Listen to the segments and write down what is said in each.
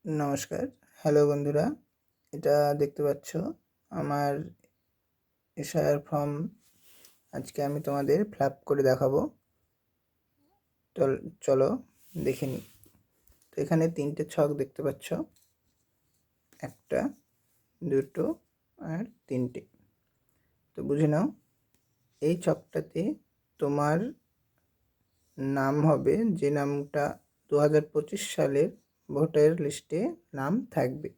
নমস্কার। হ্যালো বন্ধুরা, এটা দেখতে পাচ্ছ আমার এসআইআর ফর্ম। আজকে আমি তোমাদের ফিল আপ করে দেখাবো। চলো দেখে নিই। তো এখানে 3টে ছক দেখতে পাচ্ছ, 1টা 2টো আর 3টে। তো বুঝে নাও, এই ছকটাতে তোমার নাম হবে যে নামটা 2025 সালের ভোটার লিস্টে নাম থাকবে।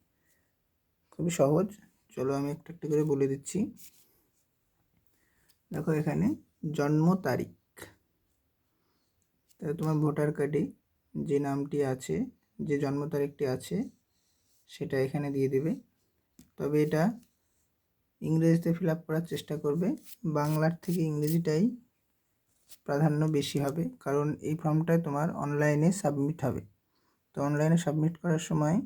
খুবই সহজ। চলো আমি একটা একটা করে বলে দিচ্ছি। দেখো এখানে জন্ম তারিখ, তাহলে তোমার ভোটার কার্ডে যে নামটি আছে, যে জন্ম তারিখটি আছে সেটা এখানে দিয়ে দেবে। তবে এটা ইংরেজিতে ফিল আপ করার চেষ্টা করবে, বাংলার থেকে ইংরেজিটাই প্রাধান্য বেশি হবে, কারণ এই ফর্মটায় তোমার অনলাইনে সাবমিট হবে। তো অনলাইনে সাবমিট করার সময়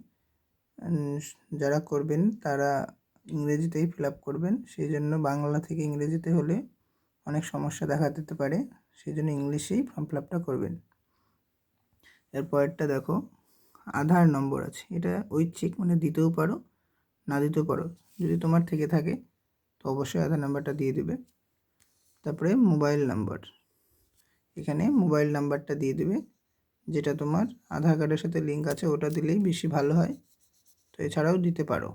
যারা করবেন তারা ইংরেজিতেই ফিল আপ করবেন। সেই জন্য বাংলা থেকে ইংরেজিতে হলে অনেক সমস্যা দেখা দিতে পারে, সেই জন্য ইংলিশেই ফর্ম ফিল আপটা করবেন। এরপরেরটা দেখো, আধার নম্বর আছে। এটা ঐচ্ছিক, মানে দিতেও পারো না দিতেও পারো। যদি তোমার থেকে থাকে তো অবশ্যই আধার নাম্বারটা দিয়ে দেবে। তারপরে মোবাইল নাম্বার, এখানে মোবাইল নাম্বারটা দিয়ে দেবে, যেটা তোমার আধার কার্ডের সাথে লিঙ্ক আছে, ওটা দিলেই বেশি ভালো হয়। তো এছাড়াও দিতে পারো।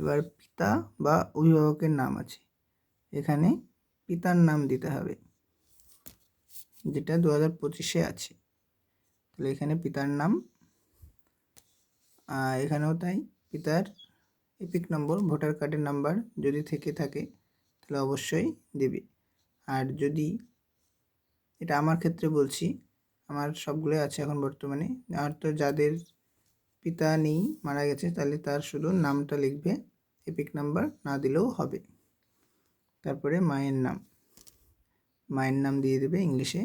এবার পিতা বা অভিভাবকের নাম আছে, এখানে পিতার নাম দিতে হবে, যেটা 2025-এ আছে। তাহলে এখানে পিতার নাম, এখানেও তাই। পিতার এপিক নম্বর, ভোটার কার্ডের নাম্বার যদি থেকে থাকে তাহলে অবশ্যই দেবে। আর যদি, এটা আমার ক্ষেত্রে বলছি, আমার সবগুলোই আছে এখন বর্তমানে। আর তো যাদের পিতা নেই, মারা গেছে, তাহলে তার শুধু নামটা লিখবে, এপিক নাম্বার না দিলেও হবে। তারপরে মায়ের নাম, মায়ের নাম দিয়ে দেবে ইংলিশে।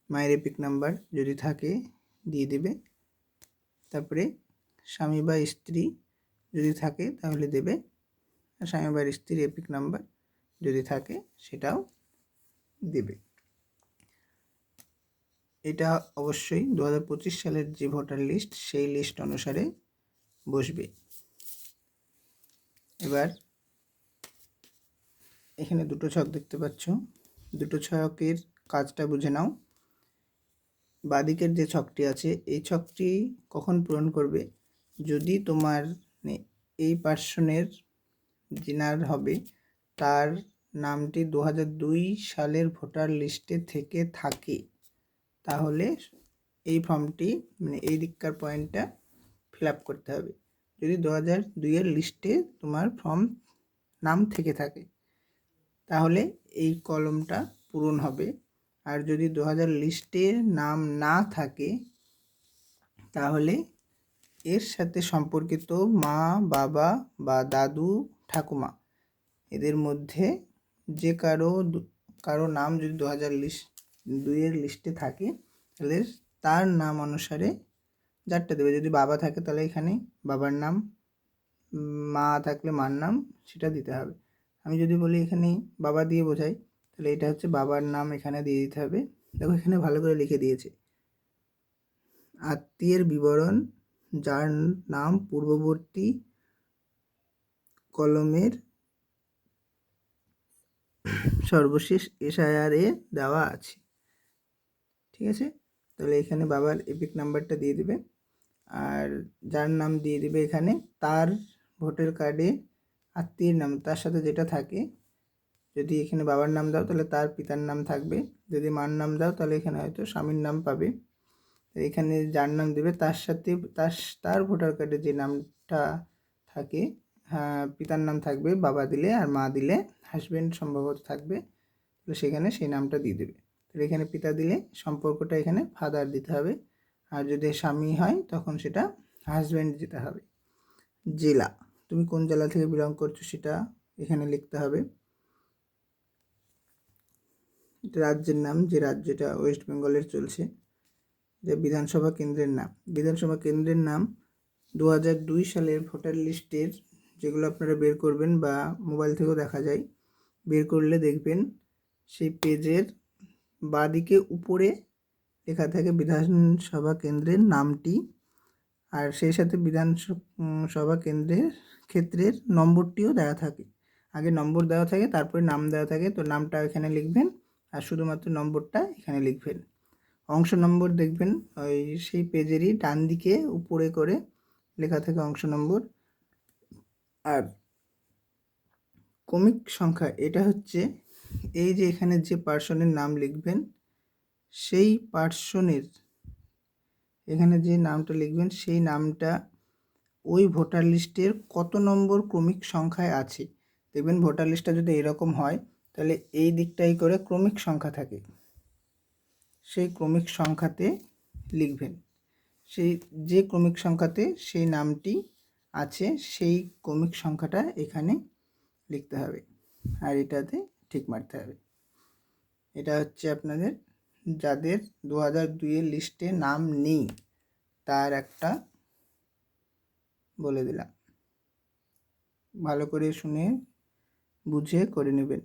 মায়ের এপিক নাম্বার যদি থাকে দিয়ে দেবে। তারপরে স্বামী বা স্ত্রী যদি থাকে তাহলে দেবে, স্বামী বা স্ত্রীর এপিক নাম্বার যদি থাকে সেটাও দেবে। এটা অবশ্যই 2025 সালের যে ভোটার লিস্ট, সেই লিস্ট অনুসারে বসবে। এবার এখানে 2টো ছক দেখতে পাচ্ছ, 2টো ছকের কাজটা বুঝে নাও। বাঁদিকের যে ছকটি আছে, এই ছকটি কখন পূরণ করবে? যদি তোমার এই পার্সনের যিনার হবে তার নামটি 2002 সালের ভোটার লিস্টে থেকে থাকে, তাহলে এই ফর্মটি, মানে এই দিককার পয়েন্টটা ফিল আপ করতে হবে। যদি 2002-এর লিস্টে তোমার ফর্ম নাম থেকে থাকে তাহলে এই কলমটা পূরণ হবে। আর যদি 2000 লিস্টে নাম না থাকে তাহলে এর সাথে সম্পর্কিত মা, বাবা বা দাদু, ঠাকুমা, এদের মধ্যে যে কারো নাম যদি 2002-এর লিস্টে থাকে তাহলে তার নাম অনুসারে যারটা দেবে। যদি বাবা থাকে তাহলে এখানে বাবার নাম, মা থাকলে মার নাম, সেটা দিতে হবে। আমি যদি বলি এখানে বাবা দিয়ে বোঝাই, তাহলে এটা হচ্ছে বাবার নাম এখানে দিয়ে দিতে হবে। দেখো এখানে ভালো করে লিখে দিয়েছে, আত্মীয়ের বিবরণ যার নাম পূর্ববর্তী কলমের সর্বশেষ এসআইআর-এ দেওয়া আছে। ঠিক আছে, তাহলে এখানে বাবার এপিক নাম্বারটা দিয়ে দিবে, আর যার নাম দিয়ে দিবে এখানে তার ভোটার কার্ডে আত্মীয়ের নাম, তার সাথে যেটা থাকে। যদি এখানে বাবার নাম দাও তাহলে তার পিতার নাম থাকবে, যদি মার নাম দাও তাহলে এখানে হয়তো স্বামীর নাম পাবে। এখানে যার নাম দেবে তার সাথে তার ভোটার কার্ডে যে নামটা থাকে, হ্যাঁ, পিতার নাম থাকবে বাবা দিলে, আর মা দিলে হাজব্যান্ড সম্ভবত থাকবে, তাহলে সেখানে সেই নামটা দিয়ে দেবে। তাহলে এখানে পিতা দিলে সম্পর্কটা এখানে ফাদার দিতে হবে, আর যদি স্বামী হয় তখন সেটা হাজব্যান্ড দিতে হবে। জেলা, তুমি কোন জেলা থেকে বিলং করছো সেটা এখানে লিখতে হবে। রাজ্যের নাম, যে রাজ্যটা ওয়েস্ট বেঙ্গলের চলছে। যে বিধানসভা কেন্দ্রের নাম, বিধানসভা কেন্দ্রের নাম 2002 সালের ভোটার লিস্টের, যেগুলো আপনারা বের করবেন বা মোবাইল থেকেও দেখা যায়, বের করলে দেখবেন সেই পেজের বাঁদিকে উপরে লেখা থাকে বিধানসভা কেন্দ্রের নামটি আর সেই সাথে সভা ক্ষেত্রের নম্বরটিও দেওয়া থাকে। আগে নম্বর দেওয়া থাকে, তারপরে নাম দেওয়া থাকে। তো নামটা এখানে লিখবেন আর শুধুমাত্র নম্বরটা এখানে লিখবেন। অংশ নম্বর দেখবেন ওই সেই পেজেরই ডান দিকে উপরে করে লেখা থাকে অংশ নম্বর। আর ক্রমিক সংখ্যা এটা হচ্ছে এই যে এখানে যে পার্সনের নাম লিখবেন সেই পার্সনের এখানে যে নামটা লিখবেন সেই নামটা ওই ভোটার লিস্টের কত নম্বর ক্রমিক সংখ্যায় আছে। দেখবেন ভোটার লিস্টটা যদি এরকম হয় তাহলে এই দিকটাই করে ক্রমিক সংখ্যা থাকে, সেই ক্রমিক সংখ্যাতে লিখবেন। সেই যে ক্রমিক সংখ্যাতে সেই নামটি আছে সেই ক্রমিক সংখ্যাটা এখানে লিখতে হবে আর এটাতে ঠিক মারতে হবে। এটা হচ্ছে আপনাদের যাদের 2002-এর লিস্টে নাম নেই তার একটা বলে দিলাম, ভালো করে শুনে বুঝে করে নেবেন।